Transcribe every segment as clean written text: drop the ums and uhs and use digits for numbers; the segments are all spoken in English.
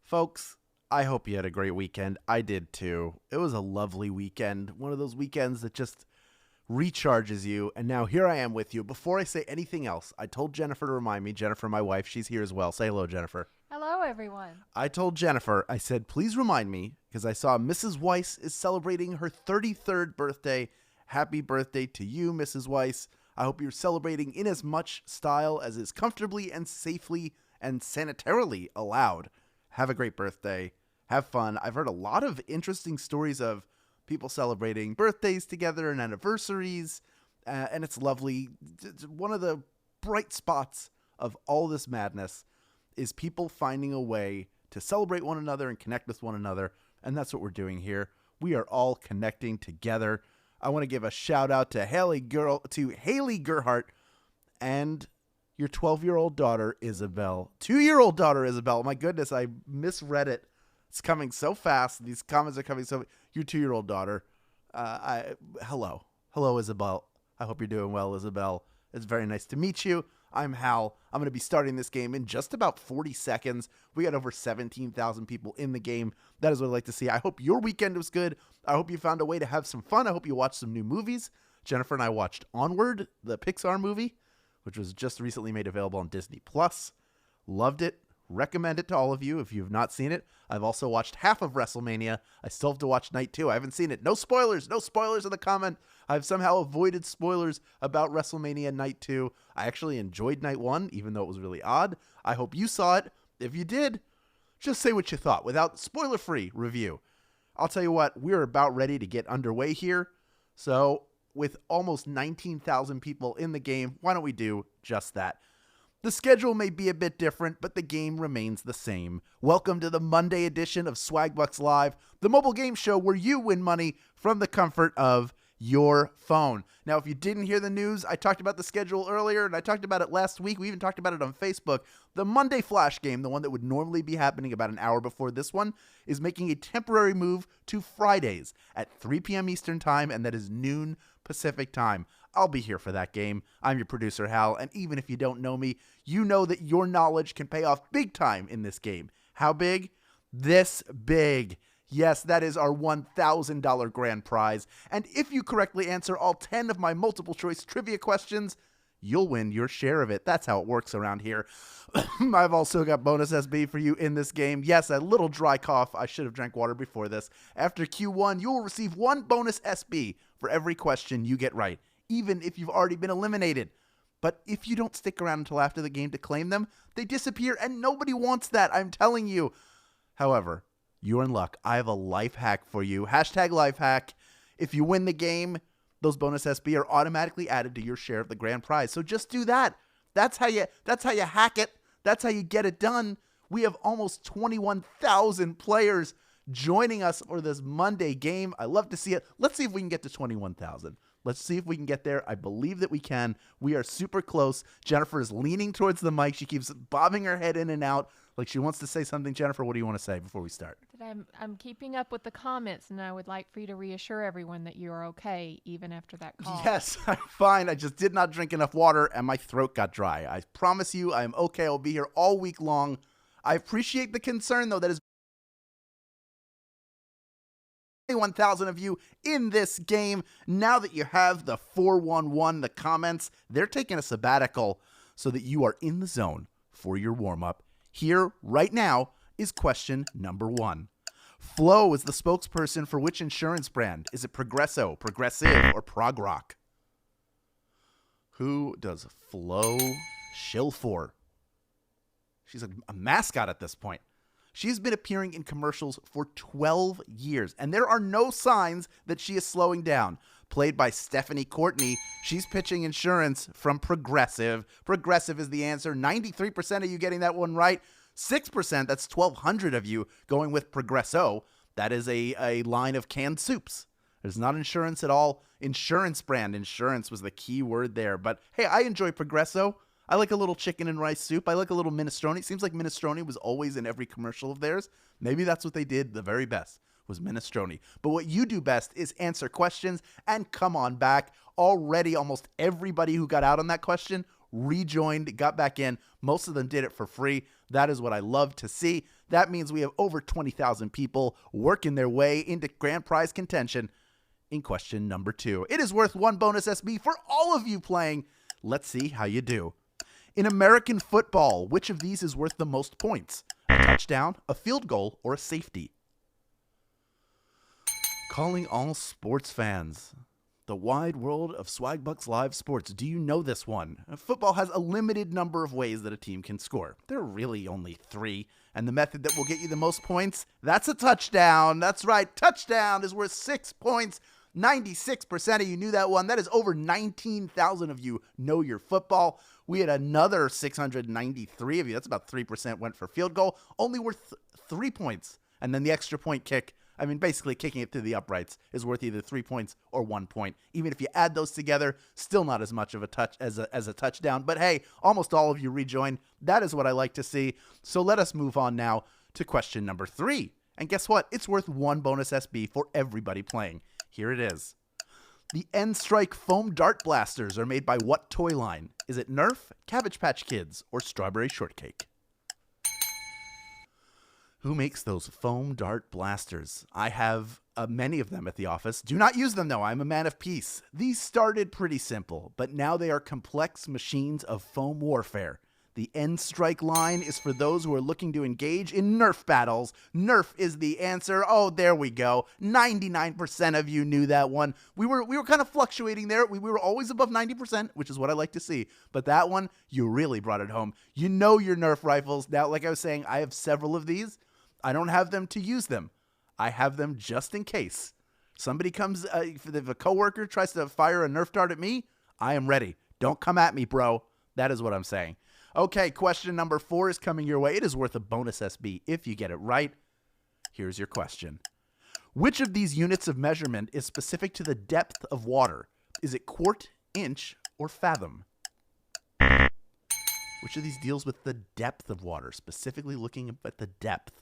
Folks, I hope you had a great weekend. I did too. It was a lovely weekend. One of those weekends that just recharges you. And now here I am with you. Before I say anything else, I told Jennifer to remind me. Jennifer, my wife, she's here as well. Say hello, Jennifer. Hello, everyone. I told Jennifer, I said, please remind me, because I saw Mrs. Weiss is celebrating her 33rd birthday. Happy birthday to you, Mrs. Weiss. I hope you're celebrating in as much style as is comfortably and safely and sanitarily allowed. Have a great birthday. Have fun. I've heard a lot of interesting stories of people celebrating birthdays together and anniversaries, and it's lovely. One of the bright spots of all this madness is people finding a way to celebrate one another and connect with one another, and that's what we're doing here. We are all connecting together. I want to give a shout out to Haley Gerhardt and your 12-year-old daughter, Isabel. 2-year-old daughter, Isabel. My goodness, I misread it. It's coming so fast. These comments are coming so fast. Your 2-year-old daughter. Hello. Hello, Isabel. I hope you're doing well, Isabel. It's very nice to meet you. I'm Hal. I'm going to be starting this game in just about 40 seconds. We got over 17,000 people in the game. That is what I'd like to see. I hope your weekend was good. I hope you found a way to have some fun. I hope you watched some new movies. Jennifer and I watched Onward, the Pixar movie, which was just recently made available on Disney+. Loved it. Recommend it to all of you if you've not seen it. I've also watched half of WrestleMania. I still have to watch Night 2. I haven't seen it. No spoilers. No spoilers in the comment. I've somehow avoided spoilers about WrestleMania Night 2. I actually enjoyed Night 1, even though it was really odd. I hope you saw it. If you did, just say what you thought without spoiler-free review. I'll tell you what, we're about ready to get underway here. So with almost 19,000 people in the game, why don't we do just that? The schedule may be a bit different, but the game remains the same. Welcome to the Monday edition of Swagbucks Live, the mobile game show where you win money from the comfort of your phone. Now, if you didn't hear the news, I talked about the schedule earlier, and I talked about it last week. We even talked about it on Facebook. The Monday Flash game, the one that would normally be happening about an hour before this one, is making a temporary move to Fridays at 3 p.m. Eastern Time, and that is noon Pacific Time. I'll be here for that game. I'm your producer, Hal, and even if you don't know me, you know that your knowledge can pay off big time in this game. How big? This big. Yes, that is our $1,000 grand prize. And if you correctly answer all 10 of my multiple choice trivia questions, you'll win your share of it. That's how it works around here. I've also got bonus SB for you in this game. Yes, a little dry cough. I should have drank water before this. After Q1, you will receive one bonus SB for every question you get right, even if you've already been eliminated. But if you don't stick around until after the game to claim them, they disappear, and nobody wants that, I'm telling you. However, you're in luck. I have a life hack for you. Hashtag life hack. If you win the game, those bonus SB are automatically added to your share of the grand prize. So just do that. That's how you hack it. That's how you get it done. We have almost 21,000 players joining us for this Monday game. I love to see it. Let's see if we can get to 21,000. Let's see if we can get there. I believe that we can. We are super close. Jennifer is leaning towards the mic. She keeps bobbing her head in and out like she wants to say something. Jennifer, what do you want to say before we start? That I'm keeping up with the comments, and I would like for you to reassure everyone that you are okay, even after that call. Yes, I'm fine. I just did not drink enough water, and my throat got dry. I promise you I am okay. I'll be here all week long. I appreciate the concern, though. That is 21,000 of you in this game. Now that you have the 411, the comments, they're taking a sabbatical so that you are in the zone for your warm-up. Here, right now, is question number 1. Flo is the spokesperson for which insurance brand? Is it Progresso, Progressive, or Prog Rock? Who does Flo shill for? She's a mascot at this point. She's been appearing in commercials for 12 years, and there are no signs that she is slowing down. Played by Stephanie Courtney, she's pitching insurance from Progressive. Progressive is the answer. 93% of you getting that one right. 6%, that's 1,200 of you going with Progresso. That is a line of canned soups. There's not insurance at all. Insurance brand. Insurance was the key word there. But hey, I enjoy Progresso. I like a little chicken and rice soup. I like a little minestrone. It seems like minestrone was always in every commercial of theirs. Maybe that's what they did the very best, was minestrone. But what you do best is answer questions and come on back. Already, almost everybody who got out on that question rejoined, got back in. Most of them did it for free. That is what I love to see. That means we have over 20,000 people working their way into grand prize contention in question number 2. It is worth 1 bonus SB for all of you playing. Let's see how you do. In American football, which of these is worth the most points? A touchdown, a field goal, or a safety? Calling all sports fans. The wide world of Swagbucks Live Sports. Do you know this one? Football has a limited number of ways that a team can score. There are really only 3. And the method that will get you the most points, that's a touchdown. That's right. Touchdown is worth 6 points. 96% of you knew that one. That is over 19,000 of you know your football. We had another 693 of you. That's about 3% went for field goal. Only worth 3 points. And then the extra point kick. I mean, basically kicking it through the uprights is worth either 3 points or 1 point. Even if you add those together, still not as much of a touch as a touchdown. But hey, almost all of you rejoined. That is what I like to see. So let us move on now to question number 3. And guess what? It's worth 1 bonus SB for everybody playing. Here it is. The N-Strike foam dart blasters are made by what toy line? Is it Nerf, Cabbage Patch Kids, or Strawberry Shortcake? Who makes those foam dart blasters? I have many of them at the office. Do not use them, though. I'm a man of peace. These started pretty simple, but now they are complex machines of foam warfare. The N-Strike line is for those who are looking to engage in Nerf battles. Nerf is the answer. Oh, there we go. 99% of you knew that one. We were kind of fluctuating there. We were always above 90%, which is what I like to see. But that one, you really brought it home. You know your Nerf rifles. Now, like I was saying, I have several of these. I don't have them to use them. I have them just in case. Somebody comes, if a coworker tries to fire a Nerf dart at me, I am ready. Don't come at me, bro. That is what I'm saying. Okay, question number 4 is coming your way. It is worth a bonus SB if you get it right. Here's your question. Which of these units of measurement is specific to the depth of water? Is it quart, inch, or fathom? Which of these deals with the depth of water, specifically looking at the depth?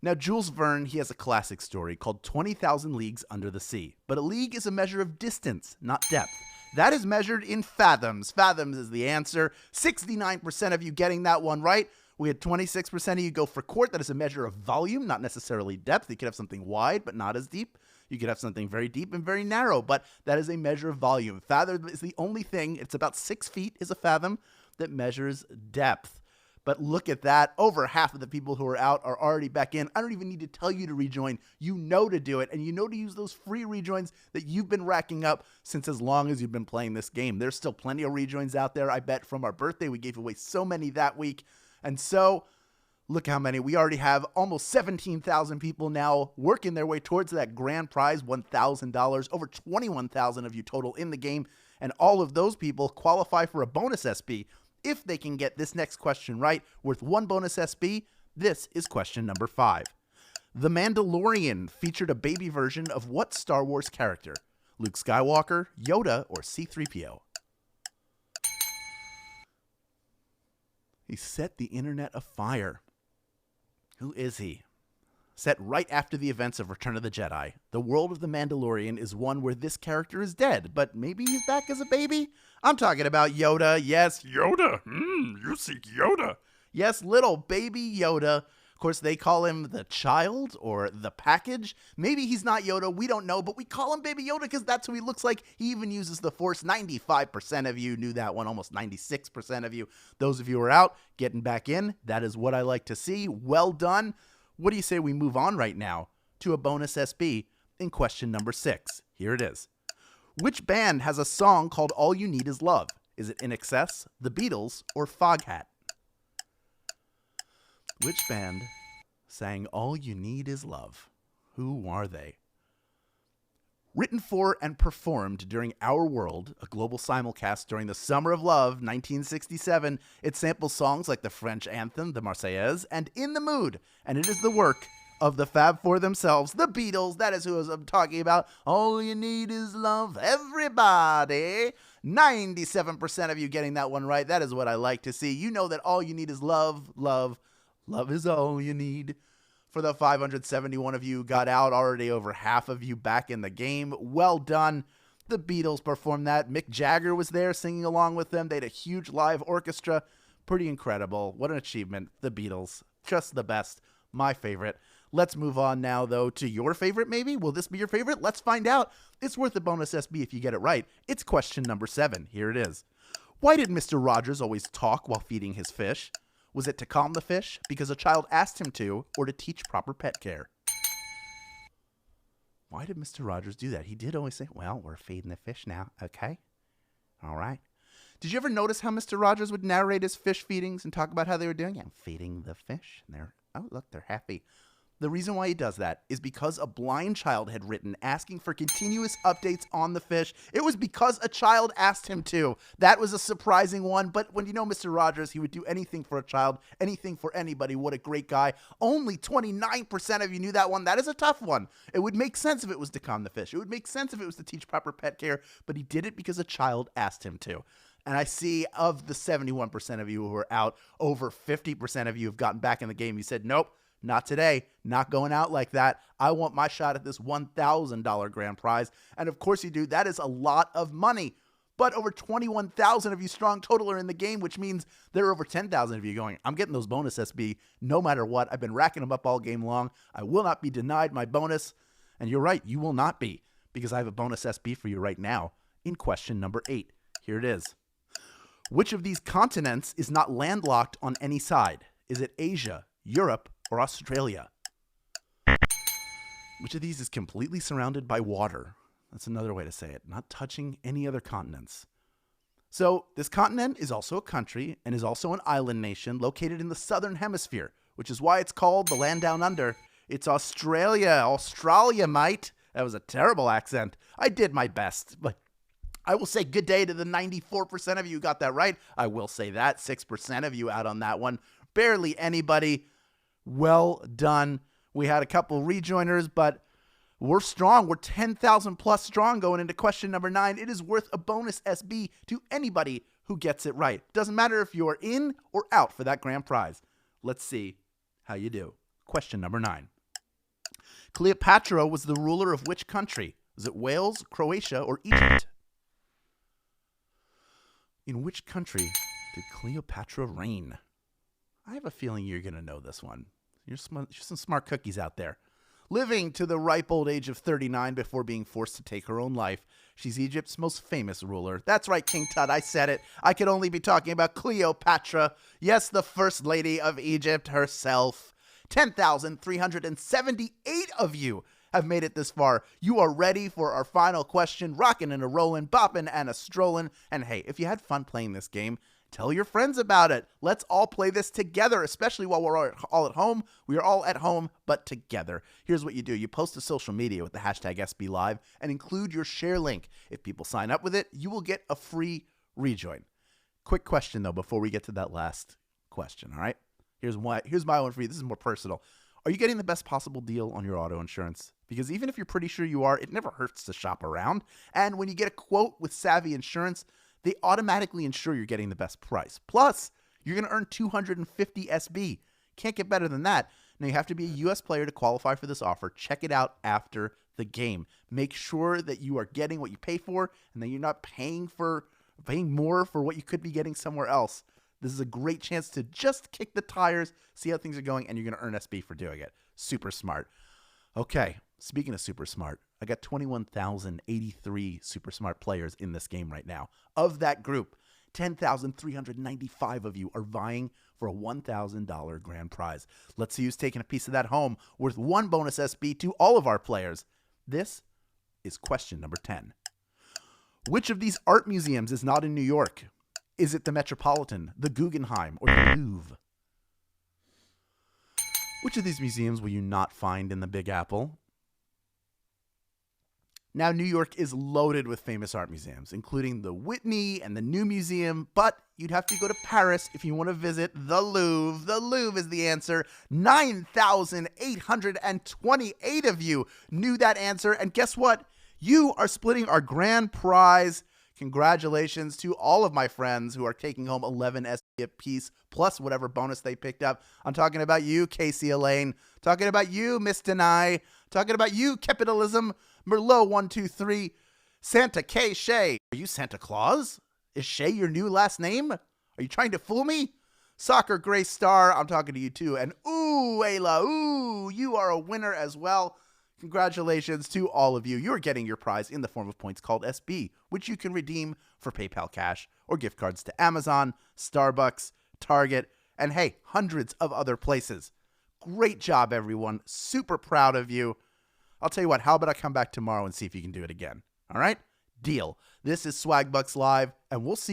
Now, Jules Verne, he has a classic story called 20,000 Leagues Under the Sea. But a league is a measure of distance, not depth. That is measured in fathoms. Fathoms is the answer. 69% of you getting that one right. We had 26% of you go for quart. That is a measure of volume, not necessarily depth. You could have something wide, but not as deep. You could have something very deep and very narrow, but that is a measure of volume. Fathom is the only thing, it's about 6 feet is a fathom, that measures depth. But look at that. Over half of the people who are out are already back in. I don't even need to tell you to rejoin. You know to do it, and you know to use those free rejoins that you've been racking up since as long as you've been playing this game. There's still plenty of rejoins out there. I bet from our birthday, we gave away so many that week. And so, look how many. We already have almost 17,000 people now working their way towards that grand prize, $1,000. Over 21,000 of you total in the game. And all of those people qualify for a bonus SB. If they can get this next question right, worth 1 bonus SB, this is question number 5. The Mandalorian featured a baby version of what Star Wars character? Luke Skywalker, Yoda, or C-3PO? He set the internet afire. Who is he? Set right after the events of Return of the Jedi, the world of the Mandalorian is one where this character is dead, but maybe he's back as a baby? I'm talking about Yoda. Yes, Yoda. You seek Yoda. Yes, little baby Yoda. Of course, they call him the child or the package. Maybe he's not Yoda. We don't know, but we call him Baby Yoda because that's who he looks like. He even uses the Force. 95% of you knew that one. Almost 96% of you. Those of you who are out, getting back in. That is what I like to see. Well done. What do you say we move on right now to a bonus SB in question number 6? Here it is. Which band has a song called All You Need Is Love? Is it In Excess, The Beatles, or Foghat? Which band sang All You Need Is Love? Who are they? Written for and performed during Our World, a global simulcast during the Summer of Love, 1967, it samples songs like the French anthem, the Marseillaise, and In the Mood, and it is the work of the Fab Four themselves, the Beatles. That is who I'm talking about. All you need is love, everybody. 97% of you getting that one right. That is what I like to see. You know that all you need is love, love, love is all you need. For the 571 of you who got out, already over half of you back in the game. Well done. The Beatles performed that. Mick Jagger was there singing along with them. They had a huge live orchestra. Pretty incredible. What an achievement. The Beatles. Just the best. My favorite. Let's move on now, though, to your favorite, maybe? Will this be your favorite? Let's find out. It's worth a bonus SB if you get it right. It's question number 7. Here it is. Why did Mr. Rogers always talk while feeding his fish? Was it to calm the fish, because a child asked him to, or to teach proper pet care? Why did Mr. Rogers do that? He did always say, well, we're feeding the fish now, okay? All right. Did you ever notice how Mr. Rogers would narrate his fish feedings and talk about how they were doing? I'm feeding the fish. And they're happy. The reason why he does that is because a blind child had written asking for continuous updates on the fish. It was because a child asked him to. That was a surprising one, but when you know Mr. Rogers, he would do anything for a child, anything for anybody. What a great guy. Only 29% of you knew that one. That is a tough one. It would make sense if it was to calm the fish. It would make sense if it was to teach proper pet care, but he did it because a child asked him to. And I see of the 71% of you who are out, over 50% of you have gotten back in the game. You said, nope. Not today. Not going out like that. I want my shot at this $1,000 grand prize. And of course you do. That is a lot of money. But over 21,000 of you strong total are in the game, which means there are over 10,000 of you going, I'm getting those bonus SB no matter what. I've been racking them up all game long. I will not be denied my bonus. And you're right. You will not be, because I have a bonus SB for you right now in question number 8. Here it is. Which of these continents is not landlocked on any side? Is it Asia, Europe, or Australia? Which of these is completely surrounded by water? That's another way to say it. Not touching any other continents. So this continent is also a country and is also an island nation located in the southern hemisphere, which is why it's called the land down under. It's Australia. Australia, mate. That was a terrible accent. I did my best, but I will say good day to the 94% of you who got that right. I will say that. 6% of you out on that one. Barely anybody. Well done. We had a couple rejoiners, but we're strong. We're 10,000 plus strong going into question number 9. It is worth a bonus SB to anybody who gets it right. Doesn't matter if you're in or out for that grand prize. Let's see how you do. Question number 9. Cleopatra was the ruler of which country? Was it Wales, Croatia, or Egypt? In which country did Cleopatra reign? I have a feeling you're going to know this one. You're some smart cookies out there. Living to the ripe old age of 39 before being forced to take her own life, she's Egypt's most famous ruler. That's right, King Tut, I said it. I could only be talking about Cleopatra. Yes, the first lady of Egypt herself. 10,378 of you have made it this far. You are ready for our final question. Rockin' and a rollin', boppin' and a strollin'. And hey, if you had fun playing this game, tell your friends about it. Let's all play this together, especially while we're all at home. We are all at home, but together. Here's what you do. You post to social media with the hashtag SBLive and include your share link. If people sign up with it, you will get a free rejoin. Quick question, though, before we get to that last question, all right? Here's my one for you. This is more personal. Are you getting the best possible deal on your auto insurance? Because even if you're pretty sure you are, it never hurts to shop around. And when you get a quote with Savvy Insurance, they automatically ensure you're getting the best price. Plus, you're going to earn 250 SB. Can't get better than that. Now, you have to be a U.S. player to qualify for this offer. Check it out after the game. Make sure that you are getting what you pay for and that you're not paying more for what you could be getting somewhere else. This is a great chance to just kick the tires, see how things are going, and you're going to earn SB for doing it. Super smart. Okay, speaking of super smart, I got 21,083 super smart players in this game right now. Of that group, 10,395 of you are vying for a $1,000 grand prize. Let's see who's taking a piece of that home, worth one bonus SB to all of our players. This is question number 10. Which of these art museums is not in New York? Is it the Metropolitan, the Guggenheim, or the Louvre? Which of these museums will you not find in the Big Apple? Now, New York is loaded with famous art museums, including the Whitney and the New Museum, but you'd have to go to Paris if you want to visit the Louvre. The Louvre is the answer. 9,828 of you knew that answer, and guess what? You are splitting our grand prize. Congratulations to all of my friends who are taking home 11 SB apiece, plus whatever bonus they picked up. I'm talking about you, Casey Elaine. Talking about you, Miss Denai. Talking about you, Capitalism, Merlot123. Santa K. Shay. Are you Santa Claus? Is Shay your new last name? Are you trying to fool me? Soccer Grace Star, I'm talking to you too. And ooh, Ayla, ooh, you are a winner as well. Congratulations to all of you. You're getting your prize in the form of points called SB, which you can redeem for PayPal cash or gift cards to Amazon, Starbucks, Target, and hey, hundreds of other places. Great job, everyone. Super proud of you. I'll tell you what, how about I come back tomorrow and see if you can do it again? All right? Deal. This is Swagbucks Live, and we'll see you.